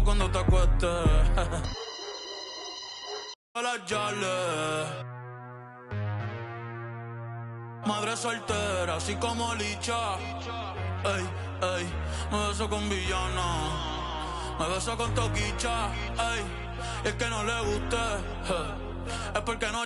cuando te acuestes. A las yales. Madre soltera, así como Licha. Ey, ey, me beso con villana. Me beso con toquicha. Ey, y el que no le guste, es porque no.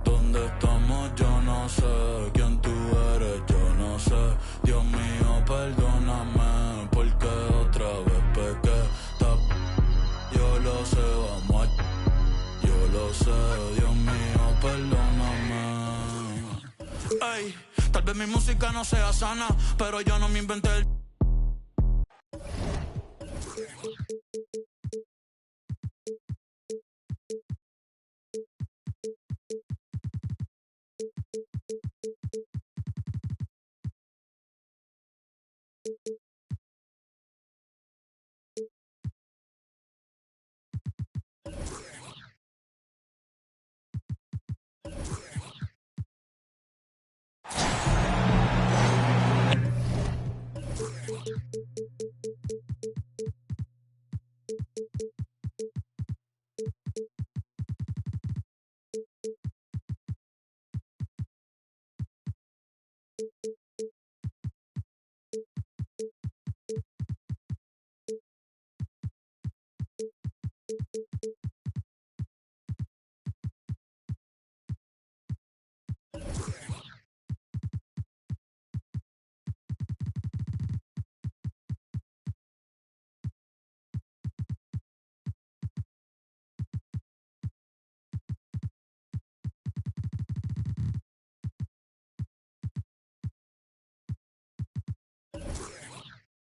¿Dónde estamos? Yo no sé. ¿Quién tú eres? Yo no sé. Dios mío, perdóname, porque otra vez pequé. Yo lo sé, vamos a... Yo lo sé, Dios mío, perdóname. Ey, tal vez mi música no sea sana, pero yo no me inventé el...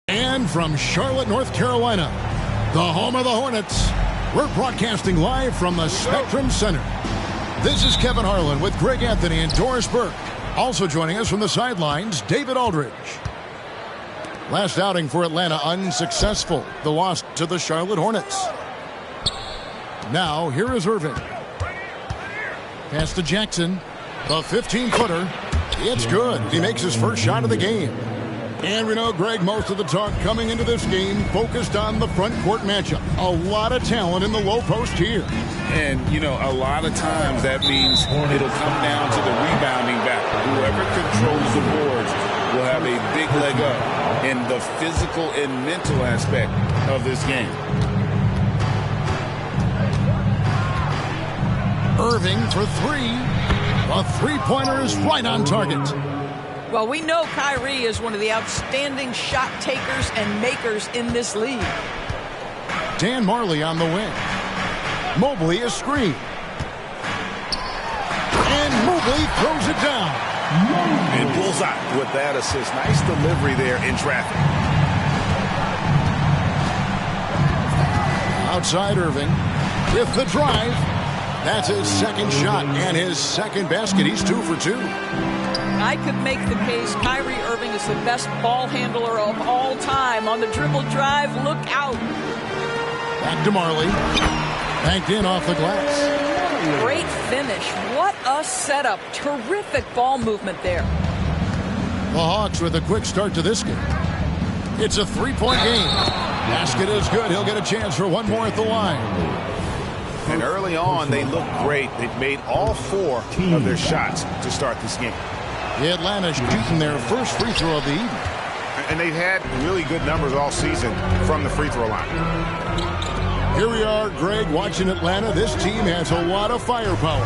And from Charlotte, North Carolina, the home of the Hornets, we're broadcasting live from the Spectrum Center. This is Kevin Harlan with Greg Anthony and Doris Burke. Also joining us from the sidelines, David Aldridge. Last outing for Atlanta unsuccessful. The loss to the Charlotte Hornets. Now, here is Irving. Pass to Jackson. The 15-footer. It's good. He makes his first shot of the game. And we know, Greg, most of the talk coming into this game focused on the front court matchup. A lot of talent in the low post here. And, you know, a lot of times that means it'll come down to the rebounding back. Whoever controls the boards will have a big leg up in the physical and mental aspect of this game. Irving for three. A three-pointer is right on target. Well, we know Kyrie is one of the outstanding shot takers and makers in this league. Dan Marley on the wing. Mobley a screen. And Mobley throws it down. And bullseye with that assist. Nice delivery there in traffic. Outside Irving with the drive. That's his second shot and his second basket. He's 2 for 2. I could make the case Kyrie Irving is the best ball handler of all time. On the dribble drive, look out. Back to Marley. Banked in off the glass. Great finish. What a setup. Terrific ball movement there. The Hawks with a quick start to this game. It's a three-point game. Basket is good. He'll get a chance for one more at the line. And early on, they looked great. They made all 4 of their shots to start this game. Atlanta shooting their first free throw of the evening. And they've had really good numbers all season from the free throw line. Here we are, Greg, watching Atlanta. This team has a lot of firepower.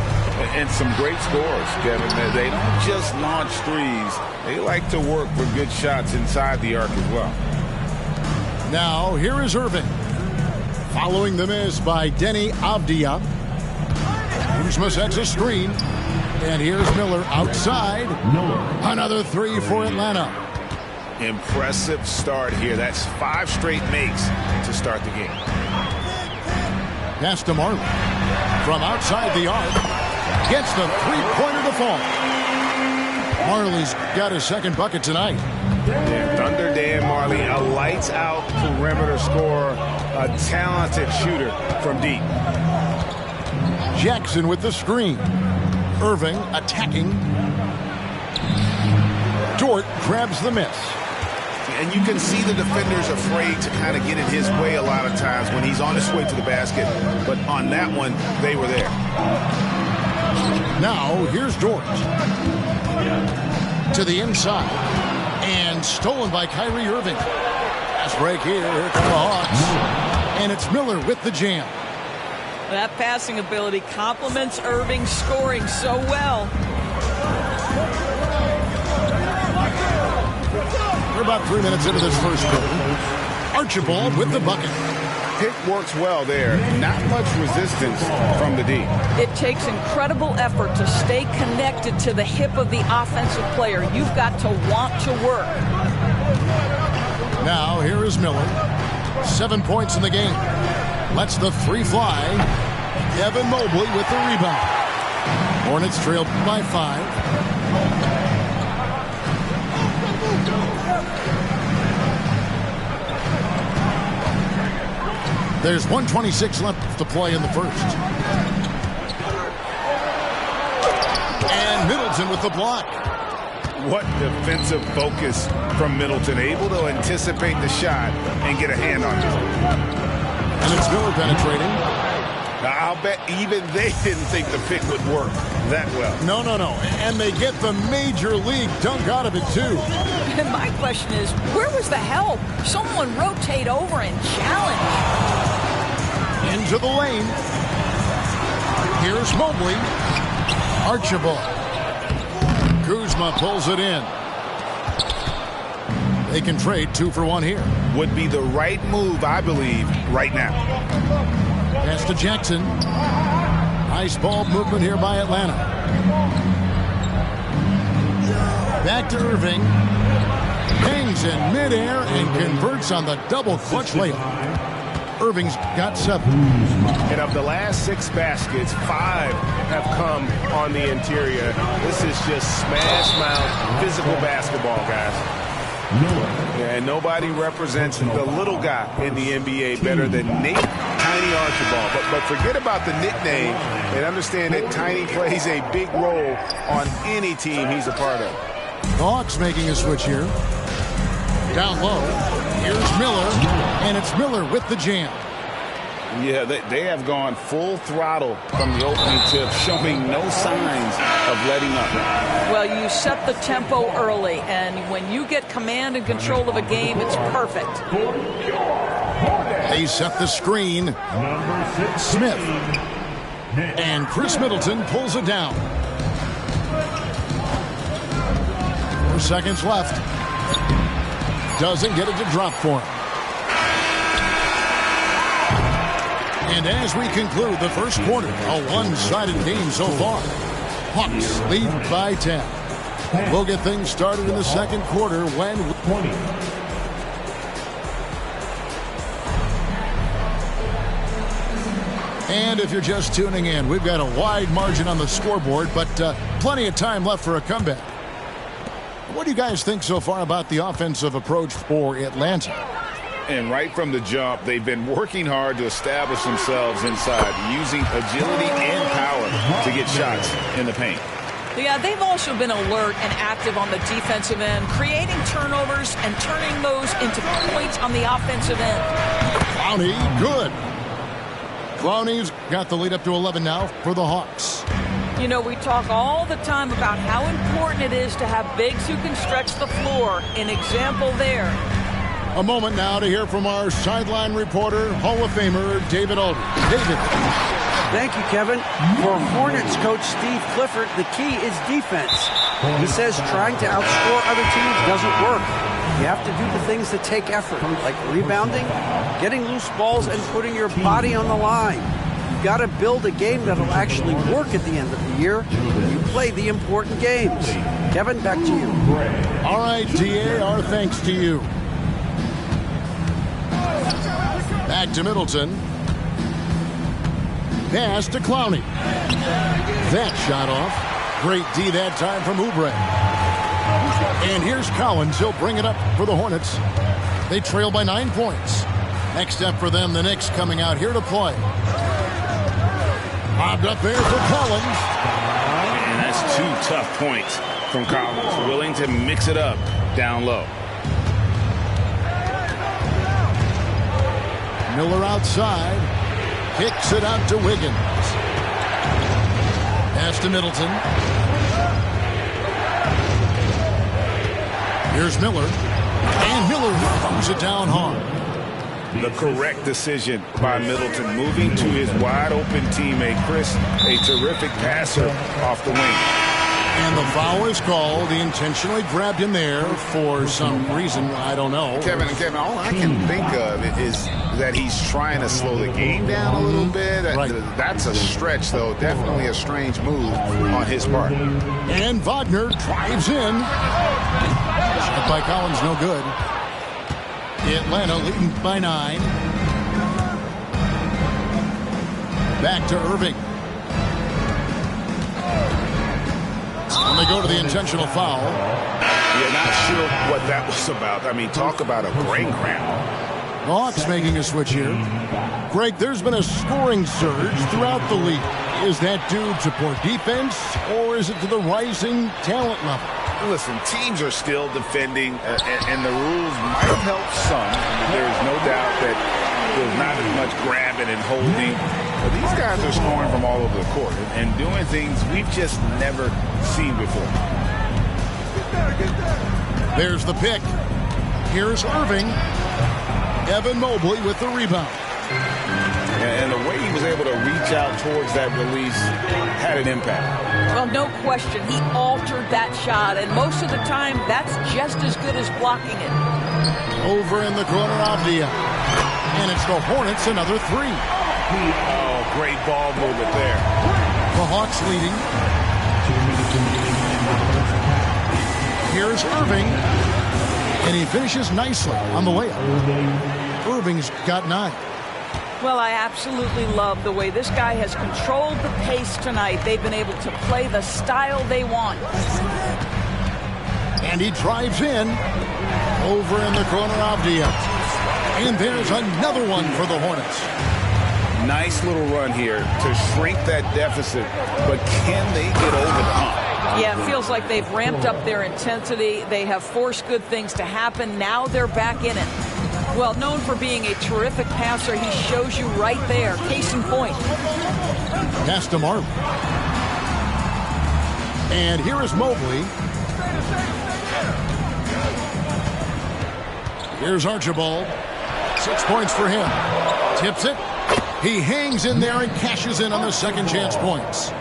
And some great scores, Kevin. They don't just launch threes. They like to work for good shots inside the arc as well. Now, here is Irving. Following the miss by Denny Avdia. Kuzma sets a screen. And here's Miller outside. Another 3 for Atlanta. Impressive start here. That's 5 straight makes to start the game. Pass to Marley. From outside the arc. Gets the three-pointer to fall. Marley's got his second bucket tonight. Yeah, Thunder Dan Marley, a lights-out perimeter scorer, a talented shooter from deep. Jackson with the screen. Irving attacking. Dort grabs the miss. And you can see the defenders afraid to kind of get in his way a lot of times when he's on his way to the basket. But on that one, they were there. Now, here's Dort. To the inside. And stolen by Kyrie Irving. Fast break here. Here come the Hawks. And it's Miller with the jam. That passing ability complements Irving scoring so well. We're about 3 minutes into this first quarter. Archibald with the bucket. Pick works well there. Not much resistance from the D. It takes incredible effort to stay connected to the hip of the offensive player. You've got to want to work. Now, here is Miller. 7 points in the game. Lets the three fly. Evan Mobley with the rebound. Hornets trailed by 5. There's 1:26 left to play in the first. And Middleton with the block. What defensive focus from Middleton. Able to anticipate the shot and get a hand on it. And it's Miller penetrating. Now, I'll bet even they didn't think the pick would work that well. No. And they get the major league dunk out of it, too. And my question is, where was the help? Someone rotate over and challenge. Into the lane. Here's Mobley. Archibald. Kuzma pulls it in. They can trade 2 for 1 here. Would be the right move, I believe, right now. Pass to Jackson. Nice ball movement here by Atlanta. Back to Irving. Hangs in midair and converts on the double clutch layup. Irving's got 7. And of the last 6 baskets, 5 have come on the interior. This is just smash mouth physical basketball, guys. And nobody represents the little guy in the NBA better than Nate Tiny Archibald. But forget about the nickname and understand that Tiny plays a big role on any team he's a part of. The Hawks making a switch here. Down low. Here's Miller, and it's Miller with the jam. Yeah, they have gone full throttle from the opening tip, showing no signs of letting up. Well, you set the tempo early, and when you get command and control of a game, it's perfect. They set the screen. Smith. And Chris Middleton pulls it down. 4 seconds left. Doesn't get it to drop for him. And as we conclude the first quarter, a one-sided game so far. Hawks lead by 10. We'll get things started in the second quarter when... And if you're just tuning in, we've got a wide margin on the scoreboard, but plenty of time left for a comeback. What do you guys think so far about the offensive approach for Atlanta? And right from the jump, they've been working hard to establish themselves inside, using agility and power to get shots in the paint. Yeah, they've also been alert and active on the defensive end, creating turnovers and turning those into points on the offensive end. Clowney, good. Clowney's got the lead up to 11 now for the Hawks. You know, we talk all the time about how important it is to have bigs who can stretch the floor. An example there. A moment now to hear from our sideline reporter, Hall of Famer David Aldridge. David. Thank you, Kevin. For Hornets coach Steve Clifford, the key is defense. He says trying to outscore other teams doesn't work. You have to do the things that take effort, like rebounding, getting loose balls, and putting your body on the line. You've got to build a game that'll actually work at the end of the year. You play the important games. Kevin, back to you. All right, DA, our thanks to you. Back to Middleton. Pass to Clowney. That shot off. Great D that time from Oubre. And here's Collins. He'll bring it up for the Hornets. They trail by 9 points. Next step for them, the Knicks coming out here to play. Bobbed up there for Collins. And that's 2 tough points from Collins. Willing to mix it up down low. Miller outside. Kicks it out to Wiggins. Pass to Middleton. Here's Miller. And Miller throws it down hard. The correct decision by Middleton, moving to his wide-open teammate, Chris, a terrific passer off the wing. And the foul is called. He intentionally grabbed him there for some reason. I don't know. Kevin, all I can think of is that he's trying to slow the game down a little bit. Right. That's a stretch, though. Definitely a strange move on his part. And Wagner drives in. Shot by Collins, no good. Atlanta leading by 9. Back to Irving. And they go to the intentional foul. Yeah, not sure what that was about. I mean, talk about a brain cramp. The Hawks making a switch here. Greg, there's been a scoring surge throughout the league. Is that due to poor defense, or is it to the rising talent level? Listen, teams are still defending, and the rules might help some. There is no doubt that there's not as much grabbing and holding. But these guys are scoring from all over the court and doing things we've just never seen before. There's the pick. Here's Irving. Evan Mobley with the rebound. And the way he was able to reach out towards that release had an impact. Well, no question. He altered that shot, and most of the time, that's just as good as blocking it. Over in the corner, Avdia. And it's the Hornets, another 3. Oh, great ball movement there. The Hawks leading. Here's Irving. And he finishes nicely on the layup. Irving's got 9. Well, I absolutely love the way this guy has controlled the pace tonight. They've been able to play the style they want. And he drives in. Over in the corner, Avdia. And there's another one for the Hornets. Nice little run here to shrink that deficit, but can they get over the hump? Yeah, it feels like they've ramped up their intensity. They have forced good things to happen. Now they're back in it. Well, known for being a terrific passer, he shows you right there. Case in point. Pass to Marley. And here is Mobley. Here's Archibald. 6 points for him. Tips it. He hangs in there and cashes in on the second chance points.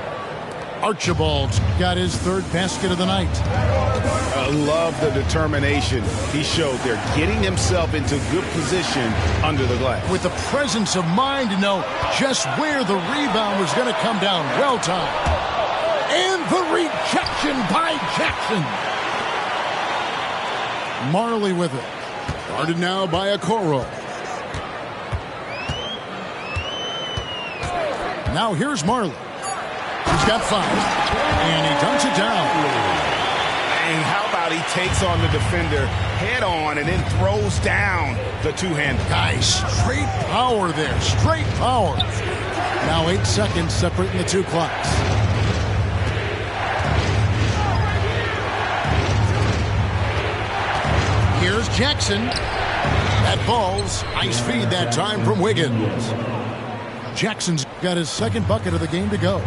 Archibald's got his 3rd basket of the night. I love the determination he showed there, getting himself into good position under the glass. With the presence of mind to know just where the rebound was going to come down. Well timed. And the rejection by Jackson. Marley with it. Guarded now by Okoro. Now here's Marley. He's got 5. And he dunks it down. And how about he takes on the defender head on and then throws down the two-hander. Guys, straight power there. Straight power. Now 8 seconds separating the 2 clocks. Here's Jackson. That ball's ice feed that time from Wiggins. Jackson's got his 2nd bucket of the game to go.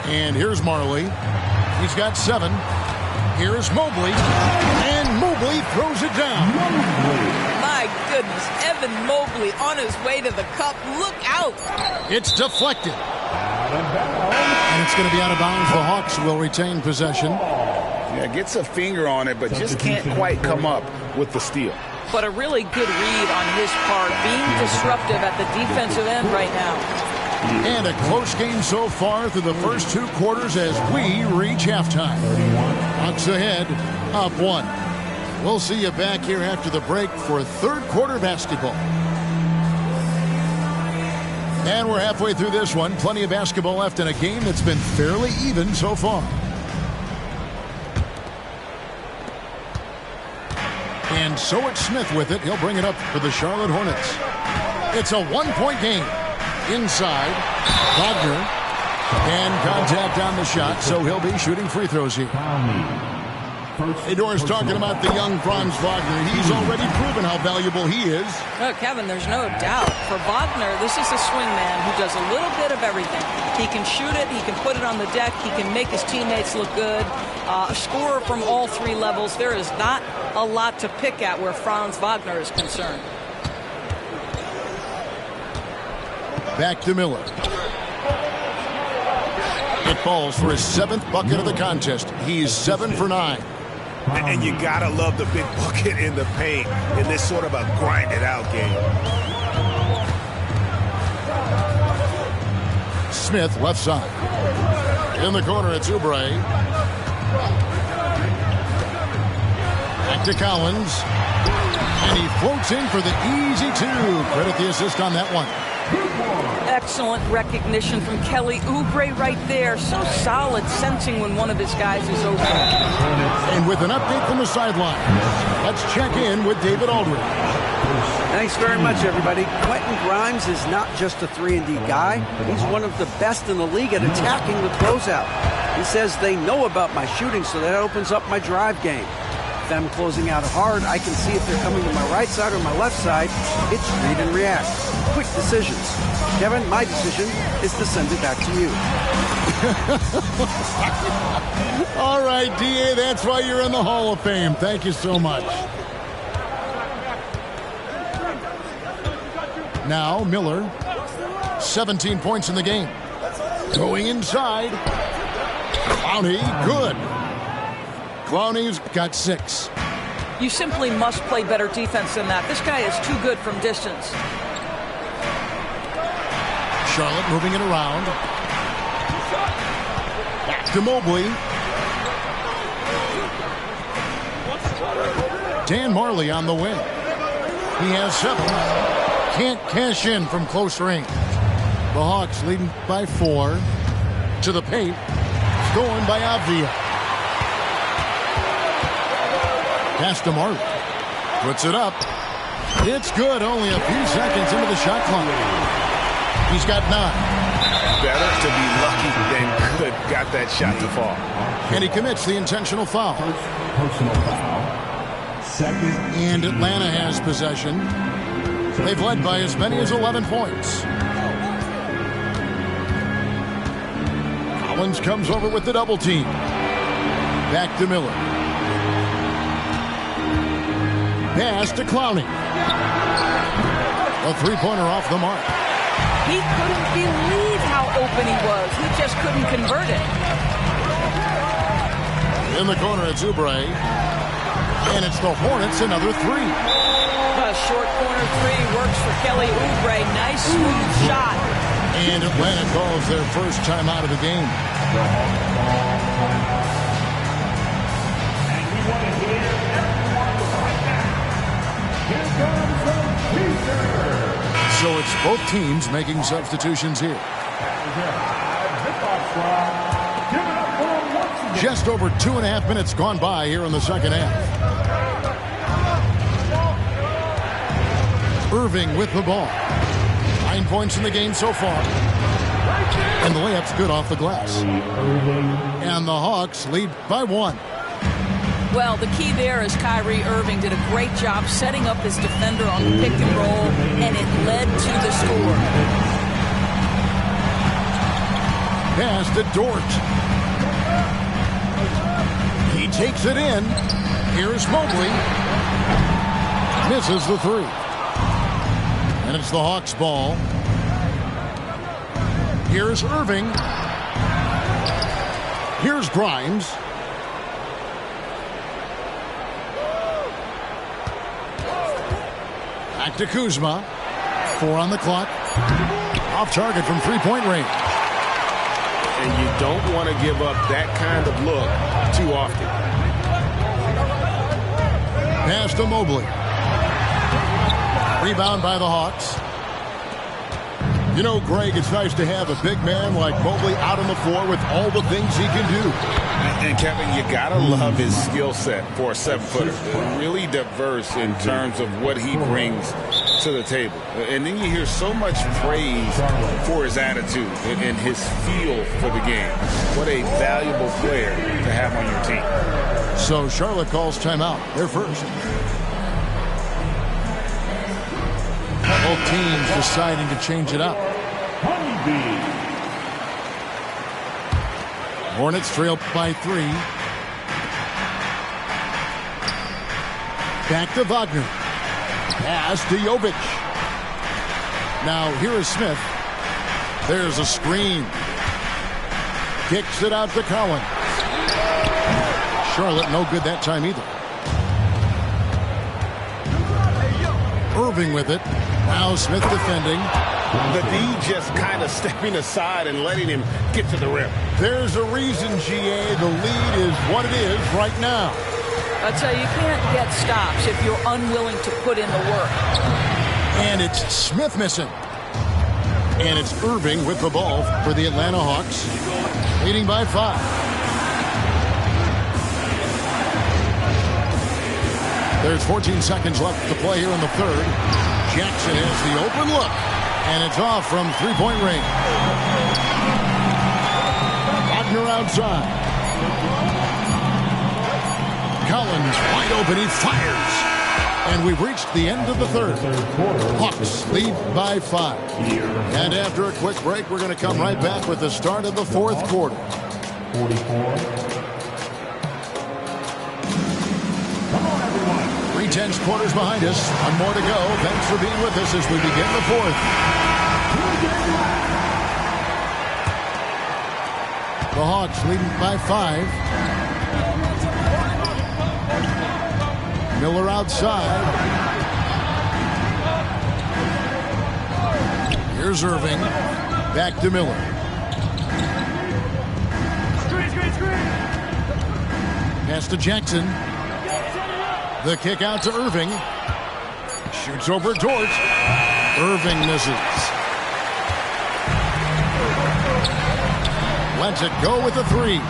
And here's Marley. He's got 7. Here's Mobley. And Mobley throws it down. My goodness, Evan Mobley on his way to the cup. Look out. It's deflected. And it's going to be out of bounds. The Hawks will retain possession. Yeah, gets a finger on it, but just can't quite come up with the steal. But a really good read on his part, being disruptive at the defensive end right now. And a close game so far through the first 2 quarters as we reach halftime. Hawks ahead, up 1. We'll see you back here after the break for 3rd quarter basketball. And we're halfway through this one. Plenty of basketball left in a game that's been fairly even so far. And so it's Smith with it. He'll bring it up for the Charlotte Hornets. It's a 1-point game. Inside, Wagner. And contact on the shot, so he'll be shooting free throws here. Hey, Doris, talking about the young Franz Wagner. He's already proven how valuable he is. Oh, Kevin, there's no doubt. For Wagner, this is a swingman who does a little bit of everything. He can shoot it. He can put it on the deck. He can make his teammates look good. A scorer from all three levels. There is not a lot to pick at where Franz Wagner is concerned. Back to Miller. It falls for his 7th bucket of the contest. He's 7 for 9. And you gotta love the big bucket in the paint in this sort of a grinded out game. Smith left side. In the corner, it's Oubre. Back to Collins. And he floats in for the easy 2. Credit the assist on that one. Excellent recognition from Kelly Oubre right there. So solid, sensing when one of his guys is open. And with an update from the sideline, let's check in with David Aldridge. Thanks very much, everybody. Quentin Grimes is not just a 3-and-D guy. He's one of the best in the league at attacking the closeout. He says they know about my shooting, so that opens up my drive game. Them closing out hard, I can see if they're coming to my right side or my left side. It's read and react. Quick decisions. Kevin, my decision is to send it back to you. All right, D.A., that's why you're in the Hall of Fame. Thank you so much. Now, Miller, 17 points in the game. Going inside. Clowney, good. Clowney's got 6. You simply must play better defense than that. This guy is too good from distance. Charlotte moving it around. Back to Mobley. Dan Marley on the wing. He has 7. Can't cash in from close range. The Hawks leading by 4. To the paint. Stolen by Avdia. Pass to Marley. Puts it up. It's good. Only a few seconds into the shot clock. He's got 9. Better to be lucky than good. Got that shot to fall. And he commits the intentional foul. Personal foul. Second. And Atlanta has possession. They've led by as many as 11 points. Collins comes over with the double team. Back to Miller. Pass to Clowney. A three-pointer off the mark. He couldn't believe how open he was. He just couldn't convert it. In the corner, it's Oubre. And it's the Hornets, another 3. A short corner 3 works for Kelly Oubre. Nice, smooth shot. And Atlanta calls their first time out of the game. So it's both teams making substitutions here. Just over 2.5 minutes gone by here in the second half. Irving with the ball. 9 points in the game so far. And the layup's good off the glass. And the Hawks lead by 1. Well, the key there is Kyrie Irving did a great job setting up his defender on the pick and roll, and it led to the score. Pass to Dort. He takes it in. Here's Mobley. Misses the 3. And it's the Hawks' ball. Here's Irving. Here's Grimes. Back to Kuzma. 4 on the clock. Off target from three-point range. And you don't want to give up that kind of look too often. Pass to Mobley. Rebound by the Hawks. You know, Greg, it's nice to have a big man like Mobley out on the floor with all the things he can do. And Kevin, you gotta love his skill set for a 7-footer. Really diverse in terms of what he brings to the table. And then you hear so much praise for his attitude and his feel for the game. What a valuable player to have on your team. So Charlotte calls timeout. They're first. Both teams deciding to change it up. Hornets trail by 3. Back to Wagner. Pass to Jovic. Now here is Smith. There's a screen. Kicks it out to Collins. Charlotte no good that time either. Irving with it. Now Smith defending. The D just kind of stepping aside and letting him get to the rim. There's a reason, GA, the lead is what it is right now. I tell you, you can't get stops if you're unwilling to put in the work. And it's Smith missing. And it's Irving with the ball for the Atlanta Hawks, leading by 5. There's 14 seconds left to play here in the third. Jackson has the open look, and it's off from three-point range. Wagner outside. Collins wide open, he fires. And we've reached the end of the third. Hawks lead by 5. And after a quick break, we're going to come right back with the start of the fourth quarter. 3/10 quarters behind us. One more to go. Thanks for being with us as we begin the fourth. The Hawks leading by 5. Miller outside. Here's Irving. Back to Miller. Pass to Jackson. The kick out to Irving. Shoots over Dort. Irving misses. Lets it go with the 3.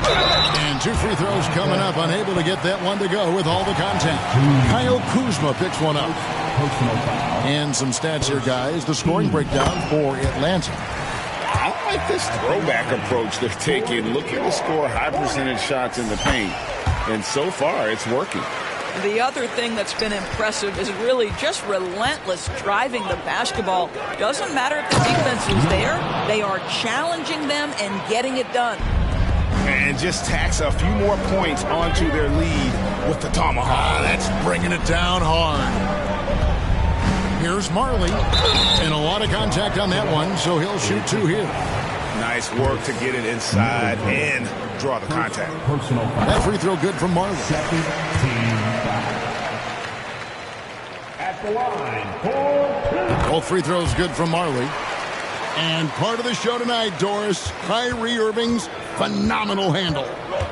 And 2 free throws coming up. Unable to get that one to go with all the contact. Kyle Kuzma picks one up. And some stats here, guys. The scoring breakdown for Atlanta. I like this throwback approach they're taking. Looking to score high percentage shots in the paint. And so far, it's working. The other thing that's been impressive is really just relentless driving the basketball. Doesn't matter if the defense is there. They are challenging them and getting it done. And just tacks a few more points onto their lead with the tomahawk. That's bringing it down hard. Here's Marley. And a lot of contact on that one, so he'll shoot 2 here. Nice work to get it inside and draw the contact. That free throw good from Marley. Second team foul. At the line for Both free throws good from Marley. And part of the show tonight, Doris, Kyrie Irving's phenomenal handle.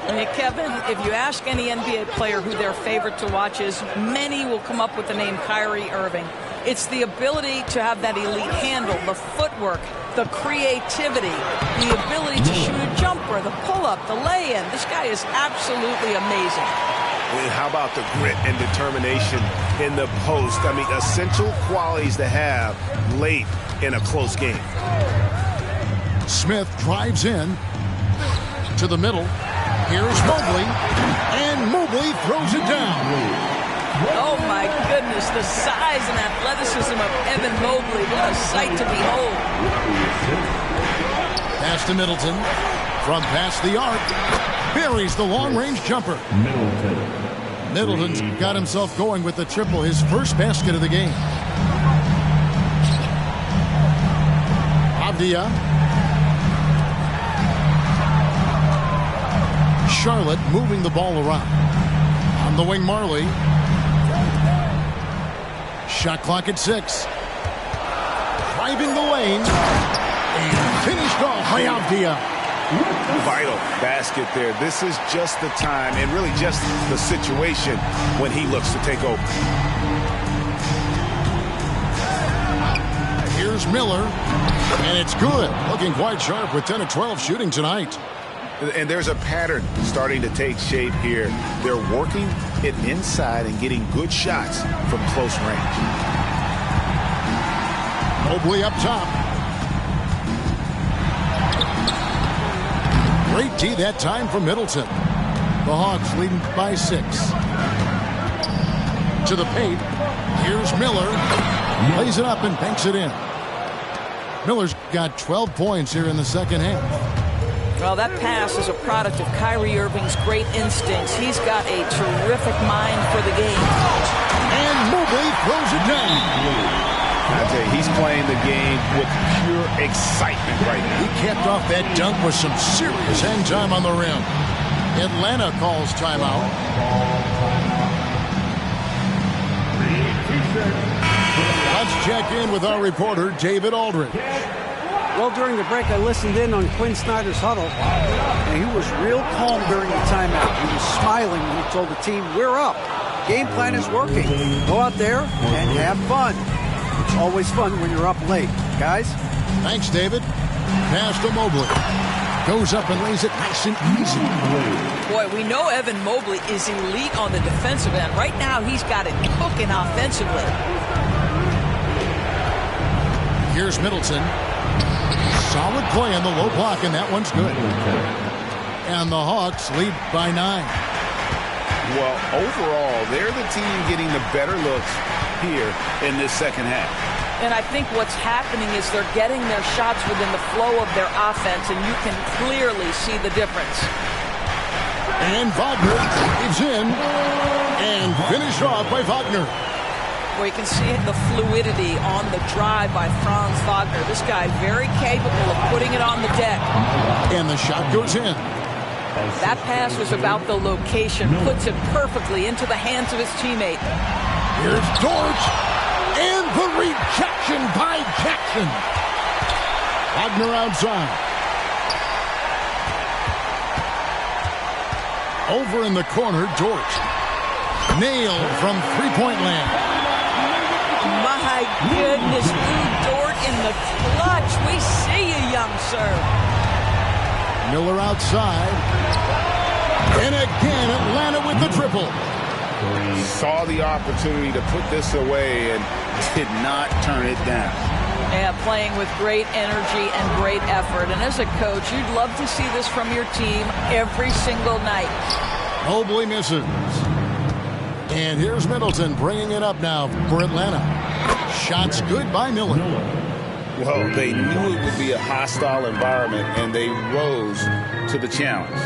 Hey, Kevin, if you ask any NBA player who their favorite to watch is, many will come up with the name Kyrie Irving. It's the ability to have that elite handle, the footwork, the creativity, the ability to shoot a jumper, the pull-up, the lay-in. This guy is absolutely amazing. And how about the grit and determination in the post? I mean, essential qualities to have late in a close game. Smith drives in to the middle. Here's Mobley. And Mobley throws it down. Oh, my goodness, the size and athleticism of Evan Mobley. What a sight to behold. Pass to Middleton. From past the arc. Buries the long-range jumper. Middleton's got himself going with the triple, his first basket of the game. Avdia. Charlotte moving the ball around. On the wing, Marley. Shot clock at 6. Driving the lane. And finished off by Avdia. Vital basket there. This is just the time and really just the situation when he looks to take over. Here's Miller. And it's good. Looking quite sharp with 10 of 12 shooting tonight. And there's a pattern starting to take shape here. They're working it inside and getting good shots from close range. Mobley up top. Great D that time from Middleton. The Hawks leading by 6. To the paint. Here's Miller. Lays it up and banks it in. Miller's got 12 points here in the second half. Well, that pass is a product of Kyrie Irving's great instincts. He's got a terrific mind for the game. And Mobley throws it down. I tell you, he's playing the game with pure excitement right now. He capped off that dunk with some serious hang time on the rim. Atlanta calls timeout. Let's check in with our reporter, David Aldridge. Well, during the break, I listened in on Quinn Snyder's huddle, and he was real calm during the timeout. He was smiling when he told the team, we're up. Game plan is working. Go out there and have fun. It's always fun when you're up late. Guys? Thanks, David. Pass to Mobley. Goes up and lays it nice and easy. Boy, we know Evan Mobley is elite on the defensive end. Right now, he's got it cooking offensively. Here's Middleton. Solid play on the low block, and that one's good. And the Hawks lead by 9. Well, overall, they're the team getting the better looks here in this second half. And I think what's happening is they're getting their shots within the flow of their offense, and you can clearly see the difference. And Wagner is in and finished off by Wagner. Where you can see the fluidity on the drive by Franz Wagner. This guy very capable of putting it on the deck. And the shot goes in. That pass was about the location, puts it perfectly into the hands of his teammate. Here's Dort, and the rejection by Jackson. Wagner outside. Over in the corner, Dort. Nailed from three-point land. My goodness, Lou Dort in the clutch. We see you, young sir. Miller outside. And again, Atlanta with the triple. Saw the opportunity to put this away and did not turn it down. Yeah, playing with great energy and great effort. And as a coach, you'd love to see this from your team every single night. Mobley misses. And here's Middleton bringing it up now for Atlanta. Shots good by Miller. Well, they knew it would be a hostile environment, and they rose to the challenge.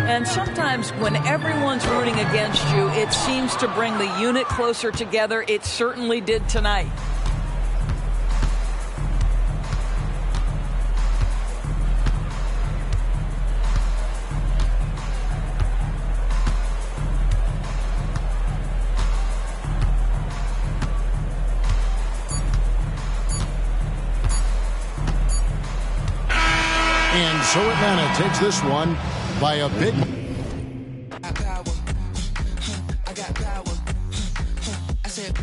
And sometimes when everyone's rooting against you, it seems to bring the unit closer together. It certainly did tonight. And so Atlanta takes this one by a big. I got power. I got power. I said.